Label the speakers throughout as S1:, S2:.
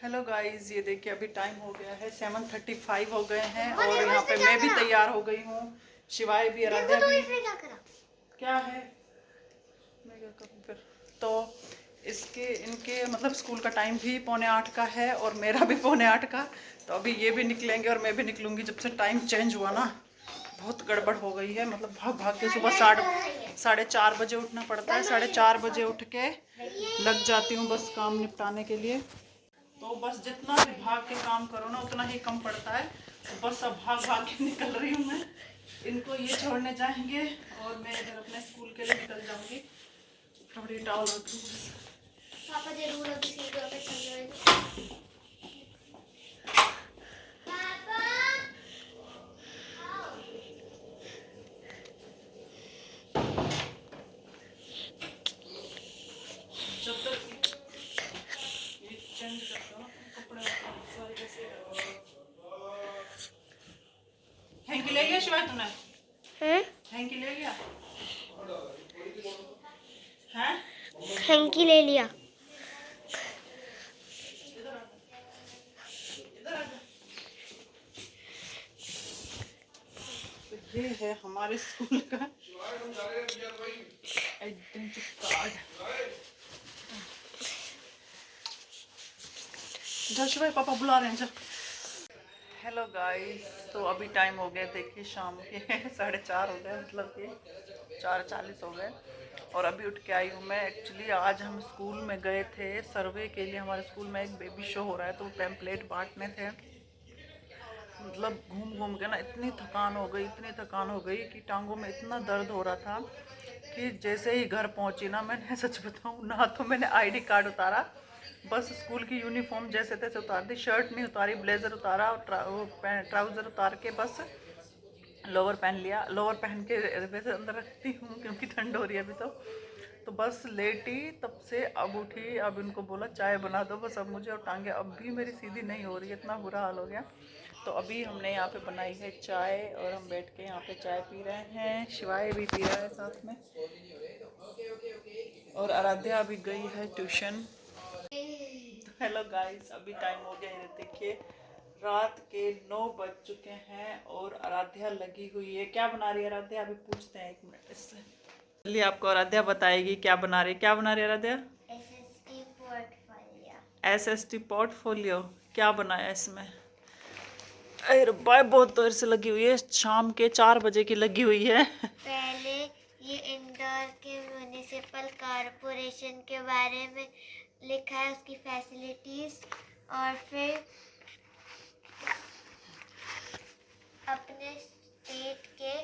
S1: Hello guys, ये देखिए अभी टाइम हो गया है 7:35 हो गए हैं और यहाँ पे मैं भी तैयार हो गई हूँ। शिवाय भी, आराध्या भी। क्या है, मैं क्या करूँ फिर। तो इसके इनके मतलब स्कूल का टाइम भी 7:45 का है और मेरा भी 7:45 का। तो अभी ये भी निकलेंगे और मैं भी निकलूंगी। जब से टाइम चेंज हुआ ना, बहुत गड़बड़ हो गई है। मतलब भाग भाग के सुबह 4:30 बजे उठना पड़ता है। 4:30 बजे उठ के लग जाती हूँ बस काम निपटाने के लिए। तो बस जितना भी भाग के काम करो ना उतना ही कम पड़ता है। तो बस अब भाग भाग के निकल रही हूँ मैं। इनको ये छोड़ने जाएंगे और मैं इधर अपने स्कूल के लिए निकल जाऊंगी। कपड़े टावल रखूँ पापा जरूर अभी सीधे पे चल रहे जब तक ये चेंज करता हूँ कपड़े सारे कैसे। हैंकी ले लिया शिवाय तूने? हैंकी ले लिया है?
S2: हैंकी ले लिया।
S1: तो ये है हमारे स्कूल का आइडेंटिटी कार्ड। जा शिवाय, पापा बुला रहे हैं, जा। हेलो गाइस, तो अभी टाइम हो गया देखिए शाम के 4:30 हो गए, मतलब कि 4:40 हो गए और अभी उठ के आई हूँ मैं। एक्चुअली आज हम स्कूल में गए थे सर्वे के लिए। हमारे स्कूल में एक बेबी शो हो रहा है तो पैम्पलेट बांटने थे। मतलब घूम घूम के ना इतनी थकान हो गई, इतनी थकान हो गई कि टांगों में इतना दर्द हो रहा था कि जैसे ही घर पहुंची ना, मैंने सच बताऊं ना, तो मैंने आईडी कार्ड उतारा, बस स्कूल की यूनिफॉर्म जैसे तैसे उतार दी। शर्ट नहीं उतारी, ब्लेजर उतारा और ट्राउज़र उतार के बस लोअर पहन लिया। लोअर पहन के वैसे अंदर रखती हूँ क्योंकि ठंड हो रही है अभी। तो बस लेटी तब से अब उठी। अब इनको बोला चाय बना दो बस अब मुझे, और टांगे अब भी मेरी सीधी नहीं हो रही है, इतना बुरा हाल हो गया। तो अभी हमने यहाँ पे बनाई है चाय और हम बैठ के यहाँ पे चाय पी रहे हैं। शिवाय भी पी रहा है साथ में और आराध्या अभी गई है ट्यूशन। तो हेलो गाइस, अभी टाइम हो गया है देखिए, रात के 9 बज चुके हैं और आराध्या लगी हुई है। क्या बना रही है आराध्या, अभी पूछते हैं 1 मिनट इससे। चलिए आपको आराध्या बताएगी क्या बना रही है। क्या बना रही है Aaradhya?
S2: SST portfolio.
S1: SST portfolio. क्या बनाया इसमें? अरे रब्बा, बहुत देर से लगी हुई है, शाम के 4 बजे की लगी हुई है।
S2: पहले ये इंदौर के म्युनिसिपल कॉरपोरेशन के बारे में लिखा है, उसकी फैसिलिटीज, और फिर अपने स्टेट के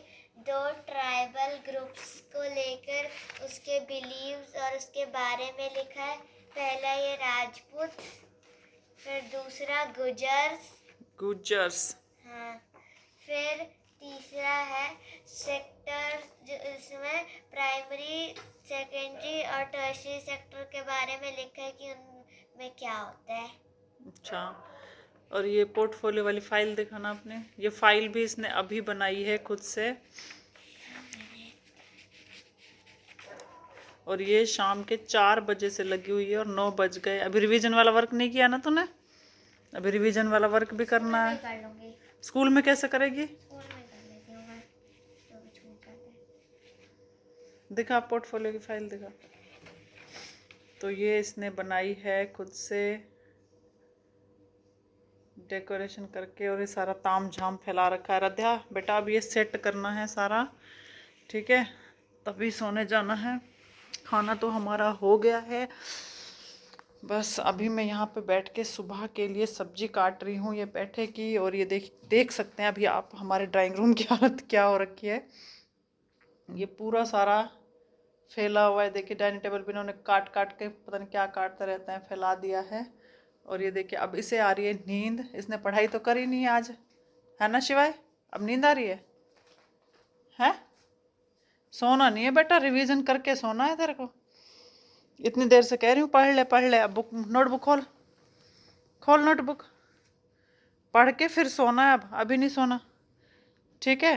S2: 2 ट्राइबल ग्रुप्स को लेकर उसके बिलीव्स और उसके बारे में लिखा है। पहला ये राजपूत, फिर दूसरा गुजर्स।
S1: गुजर्स।
S2: हाँ, फिर तीसरा है सेक्टर, जिसमें प्राइमरी, सेकेंडरी और टर्शियरी सेक्टर के बारे में लिखा है कि उनमें क्या होता है।
S1: अच्छा, और ये पोर्टफोलियो वाली फाइल दिखाना आपने। ये फाइल भी इसने अभी बनाई है खुद से और ये शाम के 4 बजे से लगी हुई है और 9 बज गए। अभी रिवीजन वाला वर्क नहीं किया ना तूने? अभी रिवीजन वाला वर्क भी करना है।
S2: कर लूंगी।
S1: स्कूल में कैसे करेगी?
S2: स्कूल में कर लेती हूँ मैं, तो भी छूट जाता है।
S1: दिखा पोर्टफोलियो की फाइल दिखा। तो ये इसने बनाई है खुद से डेकोरेशन करके और ये सारा ताम झाम फैला रखा है। राध्या बेटा, अब ये सेट करना है सारा, ठीक है, तभी सोने जाना है। खाना तो हमारा हो गया है, बस अभी मैं यहाँ पे बैठ के सुबह के लिए सब्जी काट रही हूँ ये बैठे की। और ये देख सकते हैं अभी आप हमारे ड्राइंग रूम की हालत क्या हो रखी है। ये पूरा सारा फैला हुआ है। देखिए डाइनिंग टेबल भी इन्होंने काट काट के पता नहीं क्या काटते रहते हैं, फैला दिया है। और ये देखिए अब इसे आ रही है नींद। इसने पढ़ाई तो करी नहीं आज, है ना शिवाय? अब नींद आ रही है? सोना नहीं है बेटा, रिवीजन करके सोना है तेरे को। इतनी देर से कह रही हूँ पढ़ ले पढ़ ले। अब बुक, नोटबुक खोल, खोल नोटबुक, पढ़ के फिर सोना है। अब अभी नहीं सोना, ठीक है?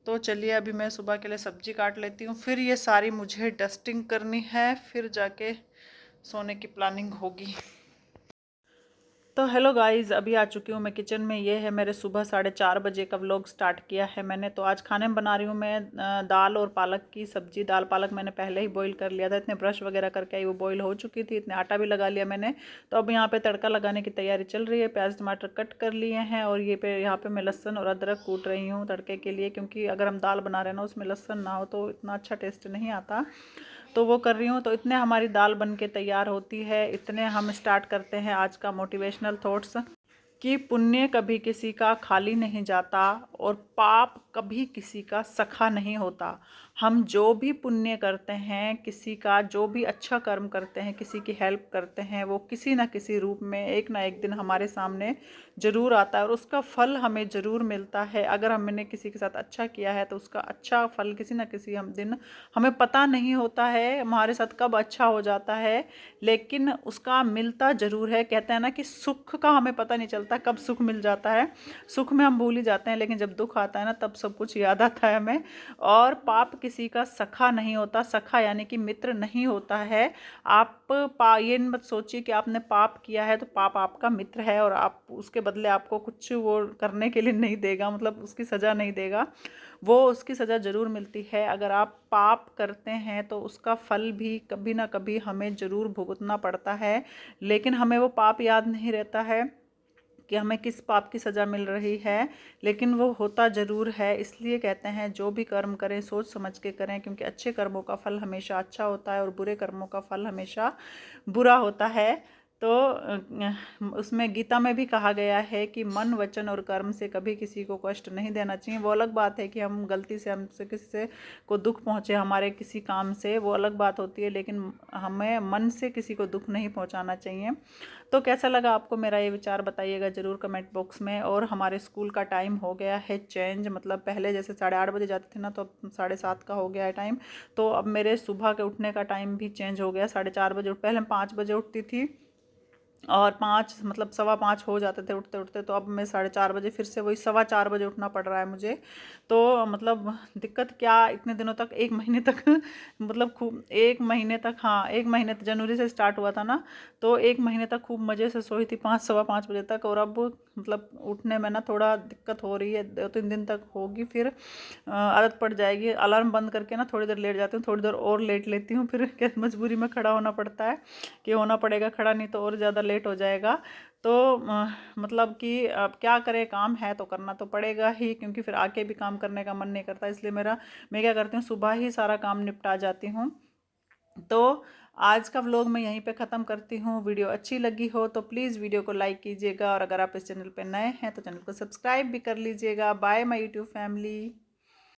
S1: तो चलिए अभी मैं सुबह के लिए सब्जी काट लेती हूँ, फिर ये सारी मुझे डस्टिंग करनी है, फिर जाके सोने की प्लानिंग होगी। तो हेलो गाइस, अभी आ चुकी हूँ मैं किचन में। ये है मेरे सुबह 4:30 बजे का व्लॉग स्टार्ट किया है मैंने। तो आज खाने में बना रही हूँ मैं दाल और पालक की सब्जी। दाल पालक मैंने पहले ही बॉईल कर लिया था, इतने ब्रश वगैरह करके आई वो बॉईल हो चुकी थी, इतने आटा भी लगा लिया मैंने। तो अब यहाँ पे तड़का लगाने की तैयारी चल रही है। प्याज टमाटर कट कर लिए हैं और यहाँ पे मैं लहसुन और अदरक कूट रही हूँ तड़के के लिए, क्योंकि अगर हम दाल बना रहे हैं ना उसमें लहसुन ना हो तो इतना अच्छा टेस्ट नहीं आता। तो वो कर रही हूँ। तो इतने हमारी दाल बन के तैयार होती है। इतने हम स्टार्ट करते हैं आज का मोटिवेशनल थॉट्स कि पुण्य कभी किसी का खाली नहीं जाता और पाप कभी किसी का सखा नहीं होता। हम जो भी पुण्य करते हैं, किसी का जो भी अच्छा कर्म करते हैं, किसी की हेल्प करते हैं, वो किसी न किसी रूप में एक ना एक दिन हमारे सामने ज़रूर आता है और उसका फल हमें ज़रूर मिलता है। अगर हमने किसी के साथ अच्छा किया है तो उसका अच्छा फल किसी न किसी हम दिन, हमें पता नहीं होता है हमारे साथ कब अच्छा हो जाता है, लेकिन उसका मिलता ज़रूर है। कहते हैं ना कि सुख का हमें पता नहीं चलता कब सुख मिल जाता है, सुख में हम भूल ही जाते हैं, लेकिन जब दुख आता है ना तब सब कुछ याद आता है हमें। और पाप किसी का सखा नहीं होता, सखा यानी कि मित्र नहीं होता है। आप ये मत सोचिए कि आपने पाप किया है तो पाप आपका मित्र है और आप उसके बदले आपको कुछ वो करने के लिए नहीं देगा, मतलब उसकी सज़ा नहीं देगा। वो उसकी सज़ा ज़रूर मिलती है। अगर आप पाप करते हैं तो उसका फल भी कभी ना कभी हमें ज़रूर भुगतना पड़ता है, लेकिन हमें वो पाप याद नहीं रहता है कि हमें किस पाप की सज़ा मिल रही है, लेकिन वो होता ज़रूर है। इसलिए कहते हैं जो भी कर्म करें सोच समझ के करें, क्योंकि अच्छे कर्मों का फल हमेशा अच्छा होता है और बुरे कर्मों का फल हमेशा बुरा होता है। तो उसमें गीता में भी कहा गया है कि मन वचन और कर्म से कभी किसी को कष्ट नहीं देना चाहिए। वो अलग बात है कि हम गलती से हमसे किसी से को दुख पहुँचे हमारे किसी काम से, वो अलग बात होती है, लेकिन हमें मन से किसी को दुख नहीं पहुँचाना चाहिए। तो कैसा लगा आपको मेरा ये विचार बताइएगा ज़रूर कमेंट बॉक्स में। और हमारे स्कूल का टाइम हो गया है चेंज, मतलब पहले जैसे 8:30 बजे जाते थे ना, तो अब 7:30 का हो गया है टाइम। तो अब मेरे सुबह के उठने का टाइम भी चेंज हो गया, 4:30 बजे पहले हम 5 बजे उठती थी और 5 मतलब 4:15 हो जाते थे उठते उठते। तो अब मैं 4:30 बजे फिर से वही 4:15 बजे उठना पड़ रहा है मुझे। तो मतलब दिक्कत क्या, इतने दिनों तक 1 महीने तक मतलब खूब 1 महीने तक, हाँ 1 महीने जनवरी से स्टार्ट हुआ था ना, तो 1 महीने तक खूब मज़े से सोई थी 5 सवा 5 बजे तक। और अब मतलब उठने में ना थोड़ा दिक्कत हो रही है, 2-3 दिन तक होगी, फिर आदत पड़ जाएगी। अलार्म बंद करके ना थोड़ी देर लेट जाती हूँ, थोड़ी देर और लेट लेती हूँ, फिर क्या मजबूरी में खड़ा होना पड़ता है कि होना पड़ेगा खड़ा, नहीं तो और ज़्यादा लेट हो जाएगा। तो मतलब कि अब क्या करें, काम है तो करना तो पड़ेगा ही, क्योंकि फिर आके भी काम करने का मन नहीं करता। इसलिए मैं क्या करती हूँ, सुबह ही सारा काम निपटा जाती हूँ। तो आज का व्लॉग मैं यहीं पे ख़त्म करती हूँ। वीडियो अच्छी लगी हो तो प्लीज़ वीडियो को लाइक कीजिएगा और अगर आप इस चैनल पे नए हैं तो चैनल को सब्सक्राइब भी कर लीजिएगा। Bye my YouTube family.